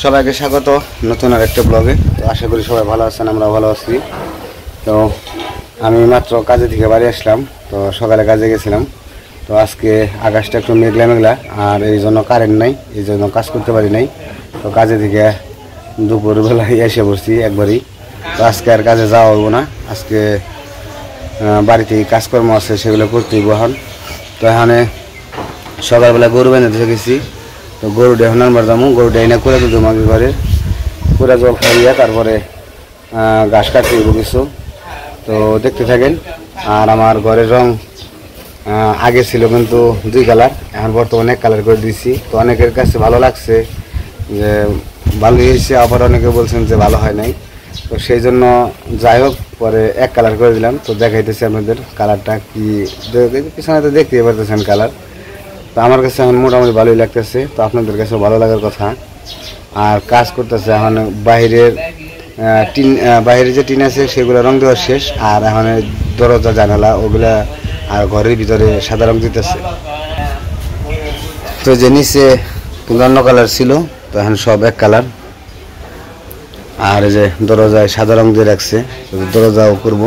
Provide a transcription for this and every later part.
সবাইকে স্বাগত নতুন আরেকটা ব্লগে। তো আশা করি সবাই ভালো আছেন, আমরা ভালো আছি। তো আমি মাত্র কাজে থেকে বাড়ি আসলাম। তো সকালে কাজে গেছিলাম। তো আজকে আকাশটা একটু মেঘলা মেঘলা, আর এই জন্য কারেন্ট নাই, এই জন্য কাজ করতে পারি নাই। তো কাজে থেকে দুপুরবেলায় এসে পড়ছি একবারই। তো আজকে আর কাজে যাওয়া হবো না। আজকে বাড়িতে কাজকর্ম আছে, সেগুলো করতেই বহান। তো এখানে সকালবেলা গরু বেঁধে দিয়ে গেছি। তো গরুটা এখন আনবার যাবো, গরুটা এনে করে দুধ মাগি ঘরে করে জল খাইয়া তারপরে ঘাস কাটতে দিব কিছু। তো দেখতে থাকেন। আর আমার ঘরের রং আগে ছিল কিন্তু 2 কালার, এখন বর্তমানে 1 কালার করে দিয়েছি। তো অনেকের কাছে ভালো লাগছে যে ভালো হয়েছে, আবার অনেকে বলছেন যে ভালো হয় নাই। তো সেই জন্য যাই হোক পরে 1 কালার করে দিলাম। তো দেখাইতেছি আপনাদের কালারটা কি, পিছনে তো দেখতেই পারতেছেন কালার। তো আমার কাছে এখন মোটামুটি ভালোই লাগতেছে। তো আপনাদের কাছেও ভালো লাগার কথা। আর কাজ করতেছে এখন বাইরের বাইরে যে টিন আছে সেগুলো রং দেওয়া শেষ, আর এখন দরজা জানালা ওগুলা আর ঘরের ভিতরে সাদা রং দিতেছে। তো যে নিচে কিন্তু অন্য কালার ছিল, তো এখন সব 1 কালার। আর এই যে দরজায় সাদা রং দিয়ে রাখছে, দরজাও করব।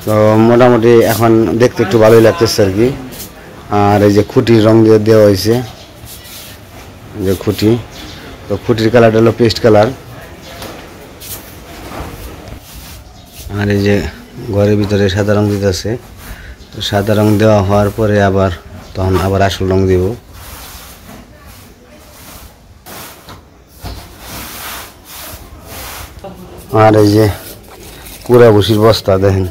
তো মোটামুটি এখন দেখতে একটু ভালোই লাগতেছে আর কি। আর এই যে খুঁটির রং দিয়ে দেওয়া হয়েছে, যে খুঁটি, তো খুঁটির কালারটা হলো পেস্ট কালার। আর এই যে ঘরের ভিতরে সাদা রং দিতেছে। তো সাদা রং দেওয়া হওয়ার পরে আবার তখন আবার আসল রং দিব। আর এই যে কুড়া ভুসির বস্তা দেখেন,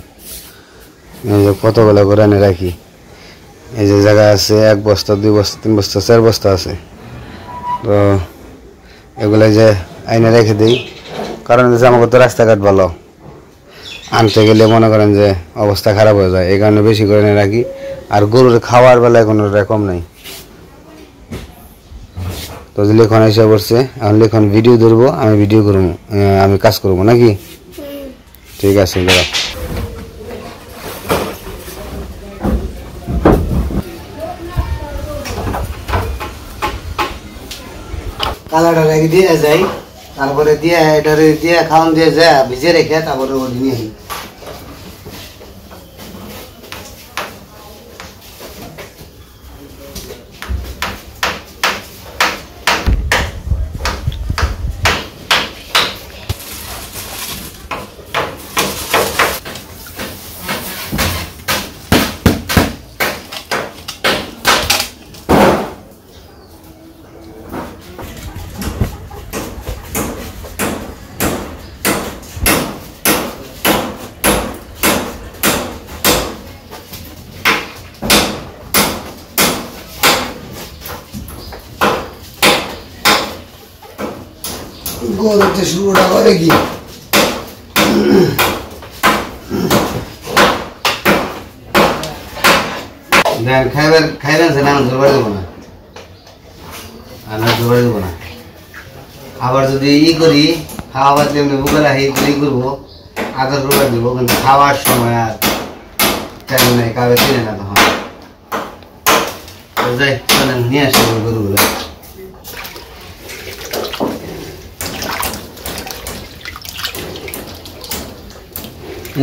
এই যে কতগুলো করে এনে রাখি। এই যে জায়গা আছে 1 বস্তা 2 বস্তা 3 বস্তা 4 বস্তা আছে। তো এগুলো যে আইনে রেখে দিই, কারণ আমাকে তো রাস্তাঘাট ভালো, আনতে গেলে মনে করেন যে অবস্থা খারাপ হয়ে যায়, এই কারণে বেশি করে এনে রাখি। আর গরুর খাওয়ার বেলায় কোনো রকম নেই। তো লিখন এসে পড়ছে, এখন লিখন ভিডিও ধরবো, আমি ভিডিও করবো, আমি কাজ করবো নাকি? ঠিক আছে দাদা। কালারটা রেখে দিয়ে যাই, তারপরে দিয়ে এটারে দিয়ে খাওয়ান দিয়ে যায় ভিজে রেখে তারপরে ওটি নিয়ে আসি। গরুতে শুরুটা করে কি খাইবেন সে না জোরবার দেবো না, জোরবার দেবো না। আবার যদি করি খাওয়াবার তেমনি বুকে রাখি করবো, আদর করবার দেবো, কিন্তু খাওয়ার সময় আর চাইবে না, কাবে চিনে না তখন। যাই চলেন নিয়ে আসি গরুগুলো।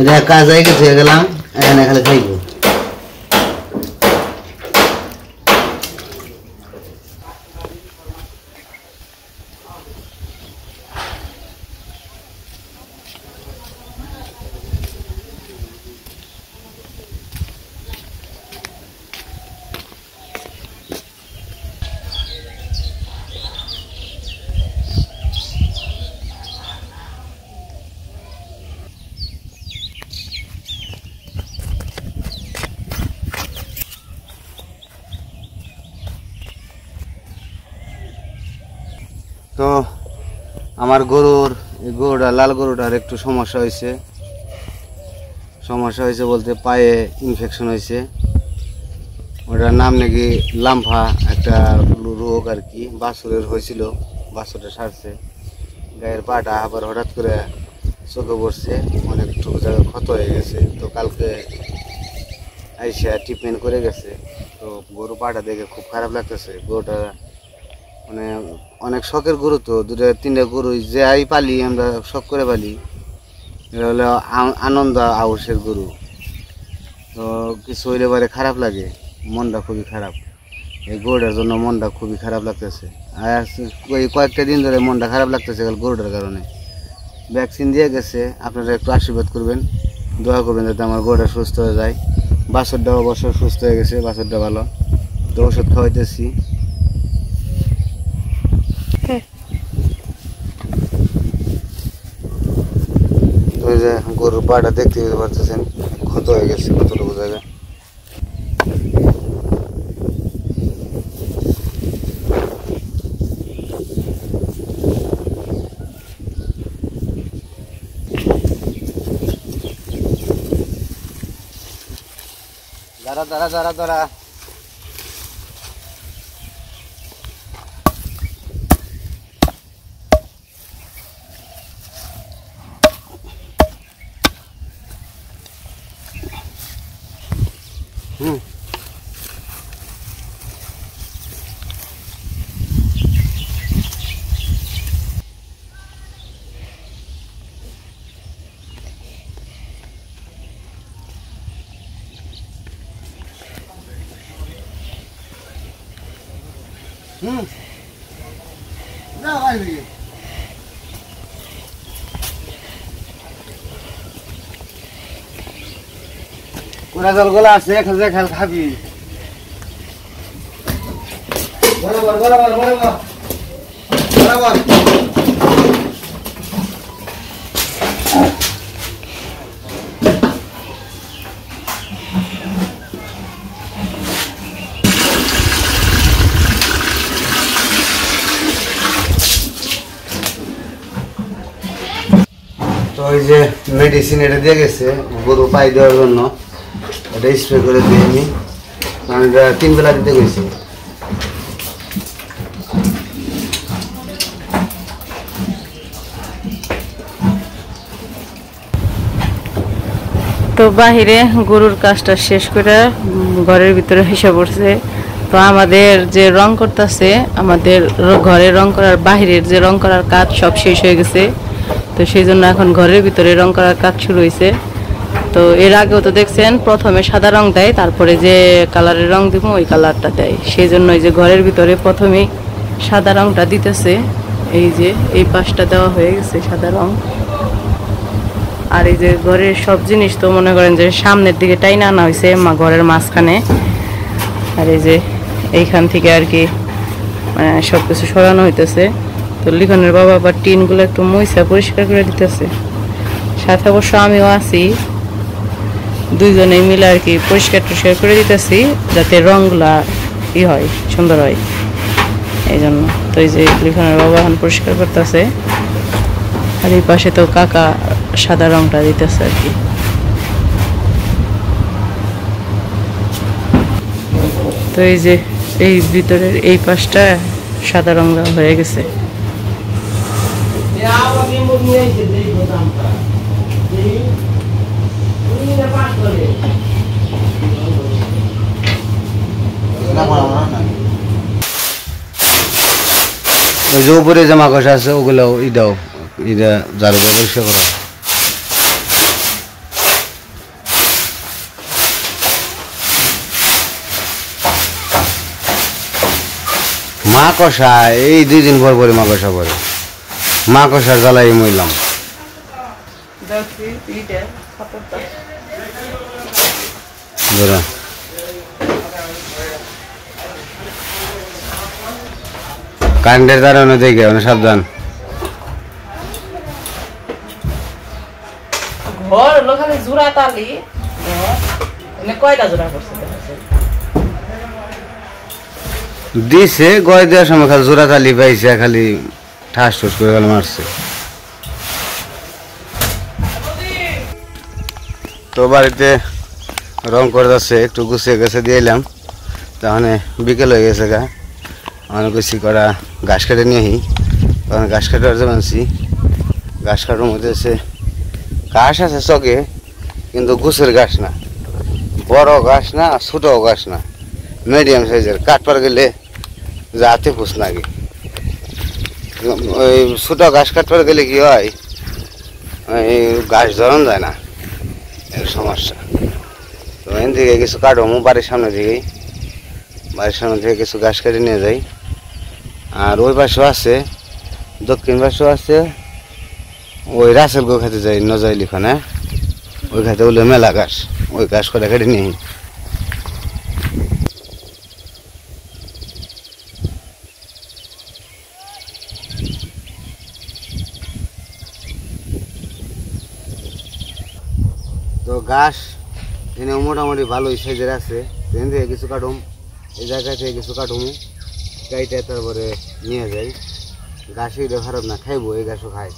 এটা কাজ হয়ে গেছে, গেলাম এখানে খালি খাইব। তো আমার গরুটা লাল গরুটার একটু সমস্যা হয়েছে বলতে পায়ে ইনফেকশন হয়েছে। ওটার নাম নাকি লাম্ফা একটা রোগ আর কি, বাছুরের হয়েছিল, বাছুরটা সারছে। গায়ের পাটা আবার হঠাৎ করে চোখে পড়ছে, অনেকটুকু জায়গা ক্ষত হয়ে গেছে। তো কালকে আইসা ট্রিটমেন্ট করে গেছে। তো গরু পাটা দেখে খুব খারাপ লাগতেছে। গরুটা মানে অনেক শখের গরু, তো 2-3টা গরু যাই পালি আমরা শখ করে পালি। এটা হলো আনন্দ আউসের গরু। তো কিছু হইলে পরে খারাপ লাগে, মনটা খুবই খারাপ। এই গরুটার জন্য মনটা খুবই খারাপ লাগতেছে। আর এই কয়েকটা দিন ধরে মনটা খারাপ লাগতেছে গরুটার কারণে। ভ্যাকসিন দিয়ে গেছে, আপনারা একটু আশীর্বাদ করবেন, দোয়া করবেন যাতে আমার গরুটা সুস্থ হয়ে যায়। বাছুরটাও অবশ্য সুস্থ হয়ে গেছে, বাছুরটা ভালো। তো ওষুধ খাওয়াইতেছি। ওই যে গরুর পাটা দেখতে পারতেছেন ক্ষত হয়ে গেছে কতটুকু জায়গায়। দাঁড়া দাঁড়া দাঁড়া দাঁড়া। কোনা জলগুলো আছে, খেলতে খেল খাবি। বরাবর বরাবর বরাবর বরাবর। তো ওই যে মেডিসিন এটা দিয়ে গেছে গরু পাই দেওয়ার জন্য, এটা স্প্রে করে দিয়ে আমি 3 বেলা দিতে গেছি। তো বাহিরে গরুর কাজটা শেষ করে ঘরের ভিতরে এসে পড়ছে। তো আমাদের যে রং করতেছে, আমাদের ঘরে রং করার বাহিরের যে রং করার কাজ সব শেষ হয়ে গেছে। তো সেই জন্য এখন ঘরের ভিতরে রং করার কাজ শুরু হয়েছে। তো এর আগেও তো দেখছেন প্রথমে সাদা রং দেয়, তারপরে যে কালারের রং দিব ওই কালারটা দেয়। সেই জন্য এই যে ঘরের ভিতরে প্রথমেই সাদা রংটা দিতেছে। এই যে এই পাশটা দেওয়া হয়ে গেছে সাদা রং। আর এই যে ঘরের সব জিনিস তো মনে করেন যে সামনের দিকে টাইনা আনা হয়েছে ঘরের মাঝখানে। আর এই যে এইখান থেকে আর কি মানে সব কিছু সরানো হইতেছে। তো লিখনের বাবা আবার টিনগুলো একটু মুইসা পরিষ্কার করে দিতেছে, সাথে অবশ্য আমিও আছি। দুইজনে মিলে আর কি পরিষ্কার টরিষ্কার করে দিতেছি যাতে রংগুলা হয়, সুন্দর হয় এই জন্য। তো এই যে লিখনের বাবা এখন পরিষ্কার করতেছে। আর এই পাশে তো কাকা সাদা রংটা দিতেছে আর কি। তো এই যে এই ভিতরের এই পাশটা সাদা রং হয়ে গেছে। ওই যে উপরে যে মাকড়সা আছে ওগুলো দাও, এটা ঝাড়ু দিয়ে পরিষ্কার করো। মাকড়সা এই 2 দিন পর পরে মাকড়সা পরে, মাকড়সার জ্বালাই মরলাম। কারেন্টের কারণে দেখে সাবধান। ঘর হলো খালি জোড়া তালি, কয়টা জোড়া করছে দিছে গয় দেওয়ার সময় খালি জোড়া তালি পাইছে, খালি ঠাস ঠুস করে গেল মারছে। তো বাড়িতে রং করে যাচ্ছে, একটু গুছিয়ে গেছে দিয়ে এলাম। তাহলে বিকেল হয়ে গেছে গা, অনেক গুছি করা ঘাস কেটে নিয়ে তখন ঘাস কাটার যে মানছি। ঘাস কাটার মধ্যে আছে ঘাস আছে চকে, কিন্তু গুছের ঘাস না, বড় ঘাস না ছোটও ঘাস না, মিডিয়াম সাইজের। কাটবার গেলে যে হাতে ফুস লাগে ওই ছোট ঘাস কাটতে গেলে কি হয়, ওই ঘাস ধরন যায় না, এর সমস্যা। তো এখান থেকে কিছু কাটবো বাড়ির সামনে থেকেই, বাড়ির সামনে থেকে কিছু ঘাস কেটে নিয়ে যাই। আর ওই পাশেও আছে, দক্ষিণ পাশেও আছে, ওই রাসেল গো খেতে যাই নজাইল ওখানে, ওই খাতে হলো মেলা ঘাস, ওই ঘাস করে কেটে নিই। তো ঘাস এনে মোটামুটি ভালোই সাইজের আছে, এখান থেকে কিছু কাটুম, এই জায়গা থেকে কিছু কাটুম, গাইটা তারপরে নিয়ে যাই। ঘাসই খারাপ না, খাইবো, এই ঘাসও খাই।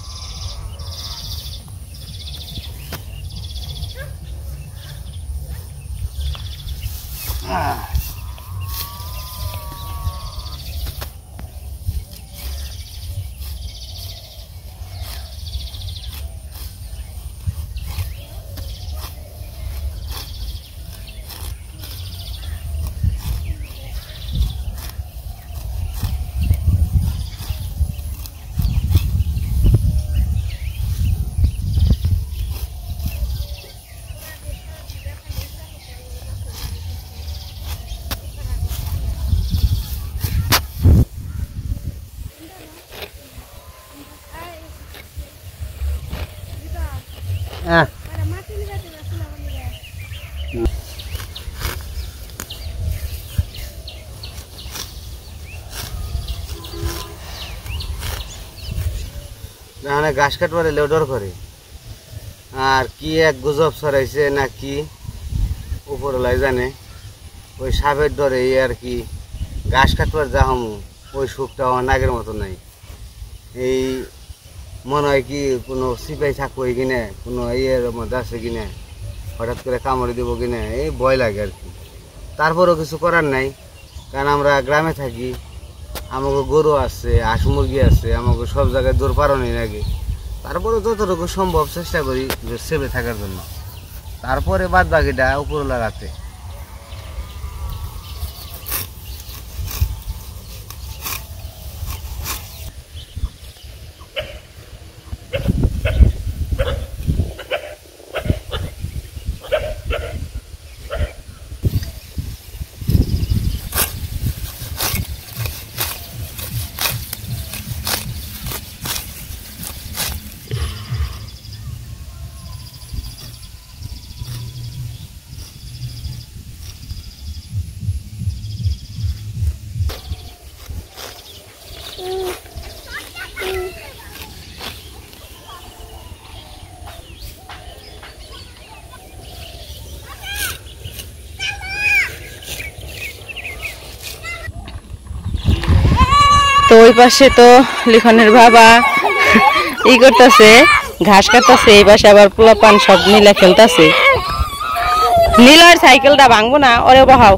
না ঘাস কাটবারে লেডর করে, আর কি এক গুজব ছড়াইছে না কি উপরলাই জানে, ওই সাপের ডরে আর কি ঘাস কাটবার যা হমু ওই সুখটা আমার আগের মতো নাই। এই মনে হয় কি কোনো সিপাই থাকবো কিনে, কোনো ইয়ের মধ্যে আছে কিনে, হঠাৎ করে কামড়ে দেবো কিনে, এই ভয় লাগে আর কি। তারপরেও কিছু করার নাই, কারণ আমরা গ্রামে থাকি, আমাকে গরু আছে, হাঁস মুরগি আছে, আমাকে সব জায়গায় দৌড় পারোনি লাগে। তারপরে যতটুকু সম্ভব চেষ্টা করি যে সেভে থাকার জন্য, তারপরে বাদ বাকিটা উপরওয়ালা রাতে। তো ওই পাশে তো লিখনের বাবা ই করতেছে, ঘাস কাটতেছে, এই পাশে আবার পোলাপান সব নীলা খেলতেছে। নীলয়ের সাইকেলটা ভাঙবো না, ওরে বহাও।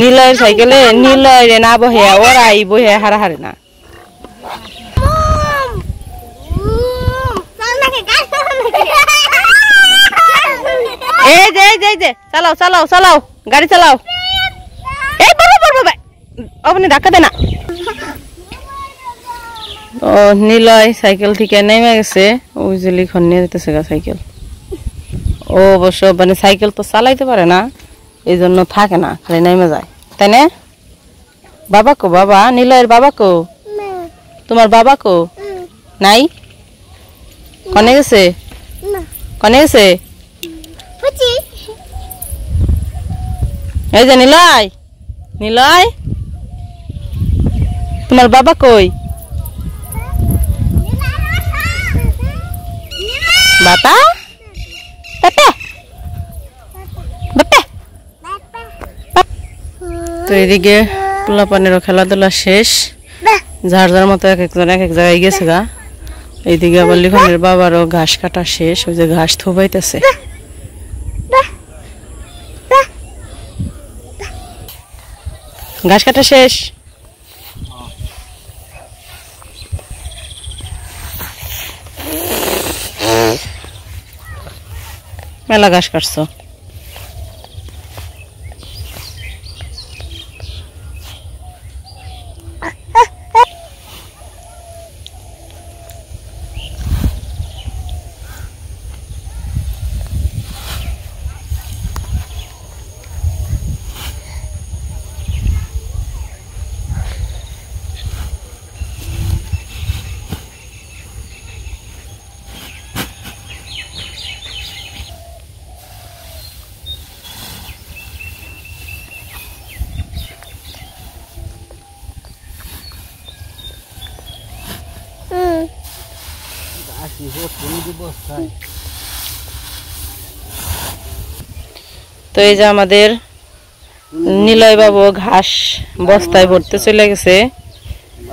নীলয়ের সাইকেলে নীলয় না বহে, ওরাই বহে হারাহারে না। এই যে এই যে এই যে চালাও চালাও চালাও, গাড়ি চালাও। এই বাবা বাবা আপনি ধাক্কা দে না। ও নীলয় সাইকেল থেকে নেমে গেছে, ওই যে লিখন নিয়ে যেতেছে গা সাইকেল। ও অবশ্য মানে সাইকেল তো চালাইতে পারে না, এই জন্য থাকে না, খালি নেমে যায়, তাই না? বাবা কো, বাবা নীলয়ের বাবা কো? তোমার বাবা কো? নাই? কনে গেছে? কনে গেছে? এই যে নীলয়, নীলয় তোমার বাবা কই? বাবা বাবা বাবা। তো এদিকে পোলাপানেরও খেলাধুলা শেষ, যার যার মতো এক একজন এক এক জায়গায় গেছে গা। এইদিকে আবার লিখনের বাবারও ঘাস কাটা শেষ, ওই যে ঘাস থোবাইতেছে। ঘাস কাটা শেষ। মেলা ঘাস কাটছো। তো এই যে আমাদের নিলয় বাবু ঘাস বস্তায় ভরতে চলে গেছে।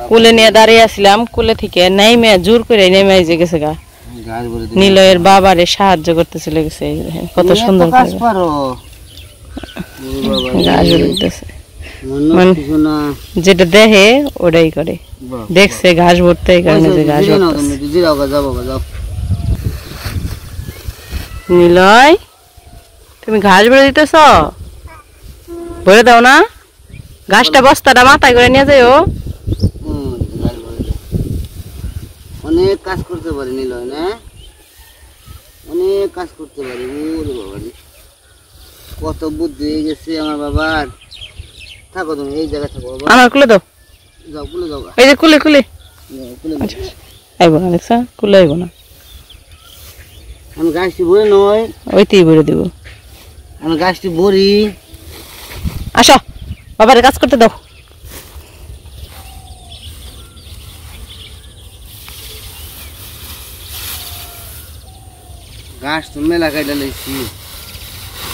কুলে নিয়ে দাঁড়িয়ে আসলাম, কুলে থেকে নেমে জোর করে নেমে যে গেছে গা। নিলয়ের বাবারে সাহায্য করতে চলে গেছে। এই দেখেন কত সুন্দর ঘাস ভরতেছে, যেটা দেখে ওটাই করে। দেখছে ঘাস ভরতে, এই কারণে যে ঘাস নিলয় তুমি ঘাস ভরে দিতেছ, ভরে দাও না। ঘাসটা বস্তাটা মাথায় করে নিয়ে যাও। অনেক কাজ করতে পারি নিলয়, না অনেক কাজ করতে পারি। কত বুদ্ধি হয়ে গেছে আমার বাবার। থাকো তুমি এই জায়গায় থাকো। আমার কুলে দাও, যাও কুলে যাও। এই যে কুলে কুলে কুলে আইব না, দেখছা কুলে আইব না। আমি গাছটি ভরে নয়, ওইতেই ভরে দিব। আমি গাছটি ভরি। আসো বাবারে কাজ করতে দাও। গাছ তো মেলা কাইটা লাইছি,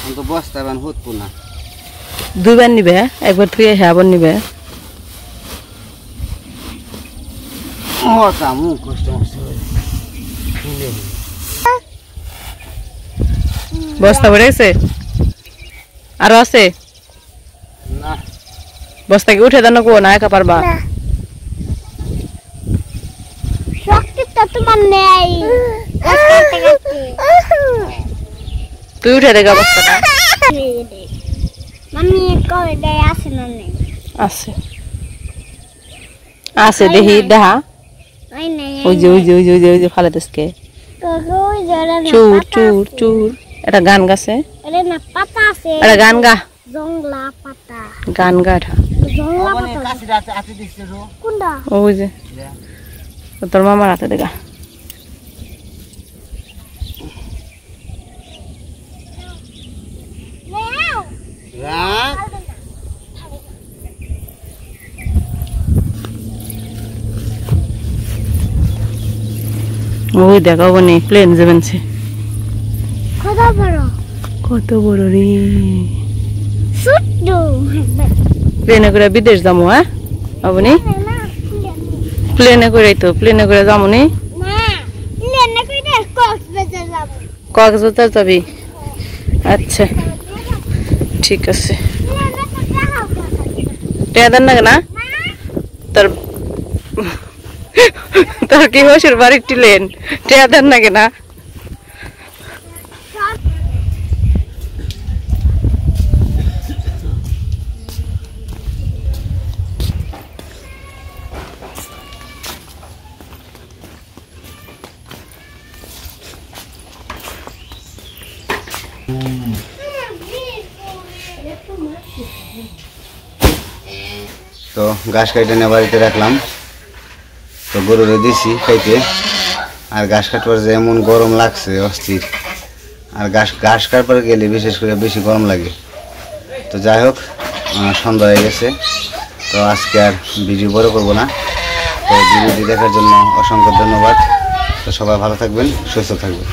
আমি তো বস্তা বান হতো না। দুইবার নিবে, একবার থুয়ে আবার নিবে। মরতাম কষ্ট বস্তা ভরে গেছে, আরো আছে না। বস্তা কি উঠে দেন কো না, একা পারবা? তুই উঠে দেখা বস্তাটা। আছে আছে দেখি দেখা। ওই যে ওই যে ওই যে ওই যে ওই যে ফালে দেশকে চুর চুর চুর। এটা গান গাছে, এটা গান গা, গান গা। ওই যে তোর মামার হাতে দেখা। ওই দেখাবো নি প্লেন যাবেন, কত বড় রে। প্লেনে করে বিদেশ যাবো। হ্যাঁ আপনি প্লেনে করে, তো প্লেনে করে যাবো নি। কক্সবাজার যাবি? আচ্ছা ঠিক আছে। টেয়াদার না কেনা তোর, তোর কি হসুর বাড়ির টিলেন টেয়াদার না কেনা? তো ঘাস কাটে নিয়ে বাড়িতে রাখলাম, তো গরুরে দিছি খাইতে। আর ঘাস কাটবার যে এমন গরম লাগছে অস্থির। আর ঘাস কাটবার গেলে বিশেষ করে বেশি গরম লাগে। তো যাই হোক, সন্ধ্যা হয়ে গেছে, তো আজকে আর ভিডিও বড় করবো না। তো ভিডিওটি দেখার জন্য অসংখ্য ধন্যবাদ। তো সবাই ভালো থাকবেন, সুস্থ থাকবেন।